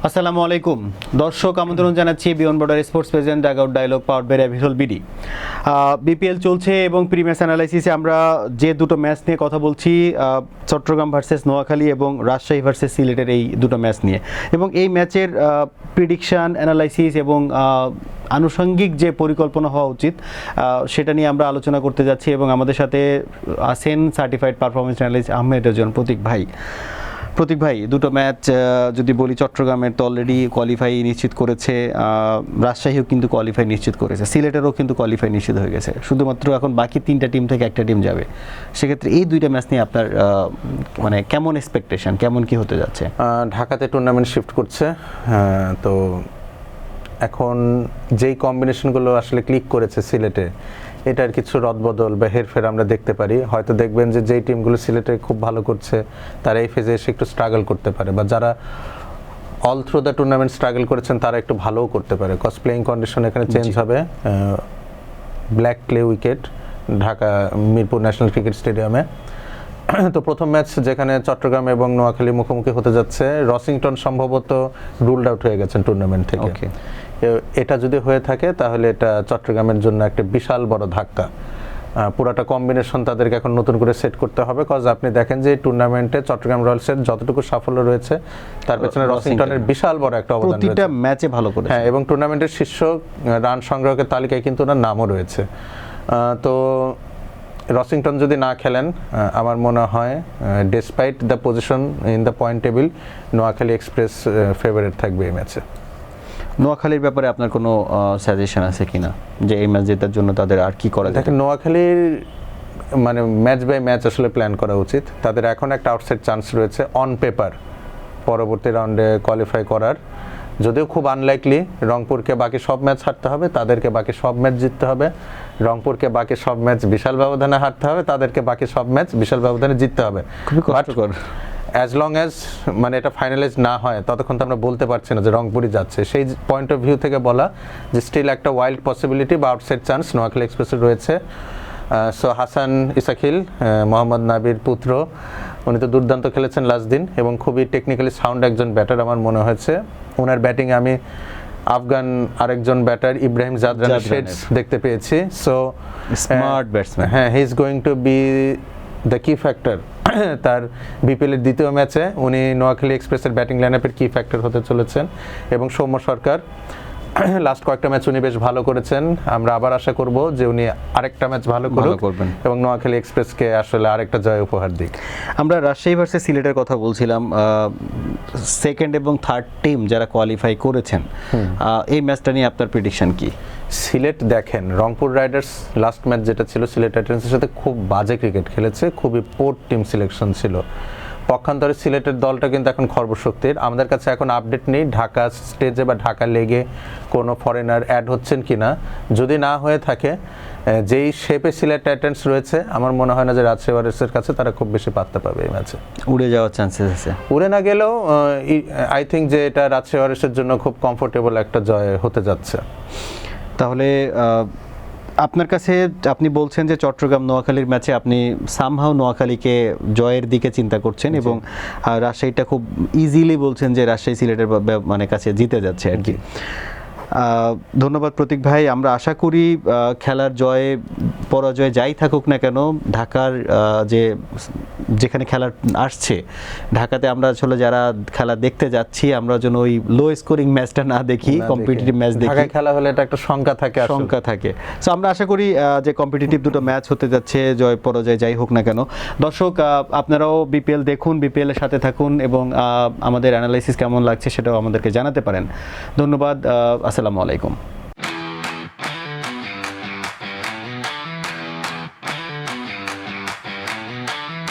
আসসালামু আলাইকুম দর্শক, আমন্ত্রণ জানাচ্ছি beyond border sports present dugout dialogue powered by রেভিসল বিডি। বিপিএল চলছে এবং প্রি ম্যাচ অ্যানালাইসিসে আমরা যে দুটো ম্যাচ নিয়ে কথা বলছি, চট্টগ্রাম ভার্সেস নোয়াখালী এবং রাজশাহী ভার্সেস সিলেটের এই দুটো ম্যাচ নিয়ে, এবং এই ম্যাচের প্রিডিকশান অ্যানালাইসিস এবং আনুষঙ্গিক যে পরিকল্পনা হওয়া উচিত সেটা নিয়ে আমরা আলোচনা করতে যাচ্ছি। এবং আমাদের সাথে আছেন certified performance analyst Ahmed Rezon Pratik ভাই। প্রতীক ভাই, দুটো ম্যাচ যদি বলি, চট্টগ্রামের তো অলরেডি কোয়ালিফাই নিশ্চিত করেছে, রাজশাহীও কিন্তু কোয়ালিফাই নিশ্চিত করেছে, সিলেটেরও কিন্তু কোয়ালিফাই নিশ্চিত হয়ে গেছে, শুধুমাত্র এখন বাকি তিনটা টিম থেকে একটা টিম যাবে। সেক্ষেত্রে এই দুইটা ম্যাচ নিয়ে আপনার মানে কেমন এক্সপেকটেশন, কেমন কি হতে যাচ্ছে? ঢাকাতে টুর্নামেন্ট শিফট করছে, তো এখন যেই কম্বিনেশনগুলো আসলে ক্লিক করেছে সিলেটে, এটার কিছু রদবদল বা হেরফের আমরা দেখতে পারি। হয়তো দেখবেন যে যেই টিমগুলো সিলেটে খুব ভালো করছে তারা এই ফেজে এসে একটু স্ট্রাগল করতে পারে, বা যারা all through the tournament struggle করেছেন তারা একটু ভালোও করতে পারে, কজ প্লেইং কন্ডিশন এখানে চেঞ্জ হবে। Black clay wicket Dhaka Mirpur national cricket স্টেডিয়ামে। তো প্রথম ম্যাচ যেখানে চট্টগ্রাম এবং নোয়াখালী মুখোমুখি হতে যাচ্ছে, রসিংটন সম্ভবত রুলড আউট হয়ে গেছেন টুর্নামেন্ট থেকে। এটা যদি হয়ে থাকে তাহলে এটা চট্টগ্রামের জন্য একটা বিশাল বড় ধাক্কা। পুরাটা কম্বিনেশন তাদেরকে এখন নতুন করে সেট করতে হবে, কজ আপনি দেখেন যে টুর্নামেন্টে চট্টগ্রাম রয়্যালসের যতটুকু সাফল্য রয়েছে তার পেছনে রসিংটনের বিশাল বড় একটা অবদান রয়েছে। প্রতিটা ম্যাচে ভালো করে, হ্যাঁ, এবং টুর্নামেন্টের শীর্ষ রান সংগ্রহের তালিকায় কিন্তু ওনার নামও রয়েছে। তো রসিংটন যদি না খেলেন, আমার মনে হয় despite the position in the point table, Noakhali express favourite থাকবে এই ম্যাচে। নোয়াখালীর ব্যাপারে আপনার কোনো সাজেশন আছে কিনা যে এই ম্যাচ জেতার জন্য তাদের আর কি করা যায়? দেখেন, নোয়াখালীর মানে ম্যাচ বাই ম্যাচ আসলে প্ল্যান করা উচিত। তাদের এখন একটা আউটসাইড চান্স রয়েছে অন পেপার পরবর্তী রাউন্ডে কোয়ালিফাই করার, যদিও খুব আনলাইকলি। রংপুরকে বাকি সব ম্যাচ হারতে হবে, তাদেরকে বাকি সব ম্যাচ জিততে হবে। রংপুরকে বাকি সব ম্যাচ বিশাল ব্যবধানে হারতে হবে, তাদেরকে বাকি সব ম্যাচ বিশাল ব্যবধানে জিততে হবে। খুবই কষ্টকর। অ্যাজ লং অ্যাজ মানে এটা ফাইনালাইজ না হয় ততক্ষণ তো আমরা বলতে পারছি না যে রংপুরই যাচ্ছে। সেই পয়েন্ট অফ ভিউ থেকে বলা যে স্টিল একটা ওয়াইল্ড পসিবিলিটি বা আউটসাইড চান্স নোয়াখালী এক্সপ্রেসের রয়েছে। সো হাসান ইসাকিল, মোহাম্মদ নাবির পুত্র, উনি তো দুর্দান্ত খেলেছেন লাস্ট দিন এবং খুবই টেকনিক্যালি সাউন্ড একজন ব্যাটার আমার মনে হয়েছে। ওনার ব্যাটিংয়ে আমি আফগান আরেকজন ব্যাটার ইব্রাহিম জাদরানের শেডস দেখতে পেয়েছি। সো স্মার্ট ব্যাটসম্যান, হ্যাঁ, he is going to B the কি ফ্যাক্টর। তার বিপিএলের দ্বিতীয় ম্যাচে উনি নোয়াখালী এক্সপ্রেসের ব্যাটিং লাইনআপের কি ফ্যাক্টর হতে চলেছেন। এবং সৌম্য সরকার লাস্ট কয়েকটা ম্যাচ উনি বেশ ভালো করেছেন। আমরা আবার আশা করব যে উনি আরেকটা ম্যাচ ভালো করবেন এবং নোয়াখালী এক্সপ্রেসকে আসলে আরেকটা জয় উপহার দিক। আমরা রাজশাহী ভার্সেস সিলেটের কথা বলছিলাম, সেকেন্ড এবং থার্ড টিম যারা কোয়ালিফাই করেছেন, এই ম্যাচটা নিয়ে আপনার প্রেডিকশন কি? সিলেট দেখেন, রংপুর রাইডার্স লাস্ট ম্যাচ যেটা ছিল সিলেট রাইডার্সের সাথে খুব বাজে ক্রিকেট খেলেছে, খুবই পোর টিম সিলেকশন ছিল। পক্ষান্তরে সিলেটের দলটা কিন্তু এখন খর্বশক্তির। আমাদের কাছে এখন আপডেট নেই ঢাকা স্টেজে বা ঢাকা লেগে কোনো ফরেনার অ্যাড হচ্ছেন কিনা। যদি না হয়ে থাকে, যেই শেপে সিলেট টাইটান্স রয়েছে, আমার মনে হয় না যে রাজশাহী ওয়ারিয়র্সের কাছে তারা খুব বেশি পাত্তা পাবে এই ম্যাচে। উড়ে যাওয়ার চান্সেস আছে। উড়ে না গেলেও আই থিঙ্ক যে এটা রাজশাহী ওয়ারিয়র্সের জন্য খুব কমফোর্টেবল একটা জয় হতে যাচ্ছে। তাহলে আপনার কাছে, আপনি বলছেন যে চট্টগ্রাম নোয়াখালীর ম্যাচে আপনি সামহাও নোয়াখালীকে জয়ের দিকে চিন্তা করছেন, এবং রাজশাহীটা খুব ইজিলি বলছেন যে রাজশাহী সিলেটের মানে কাছে জিতে যাচ্ছে আর কি। ধন্যবাদ প্রতীক ভাই। আমরা আশা করি খেলার জয় পরাজয় যাই থাকুক না কেন, ঢাকার যেখানে খেলা আসছে, ঢাকাতে আমরা আসলে যারা খেলা দেখতে যাচ্ছি, আমরা যেন ওই লো স্কোরিং ম্যাচটা না দেখি, কম্পিটিটিভ ম্যাচ দেখি। ঢাকায় খেলা হলে এটা একটা সংখ্যা থাকে। সো আমরা আশা করি যে কম্পিটিটিভ দুটো ম্যাচ হতে যাচ্ছে, জয় পরাজয় যাই হোক না কেন। দর্শক, আপনারাও বিপিএল দেখুন, বিপিএল এর সাথে থাকুন, এবং আমাদের অ্যানালাইসিস কেমন লাগছে সেটাও আমাদেরকে জানাতে পারেন। ধন্যবাদ। আসসালামু আলাইকুম।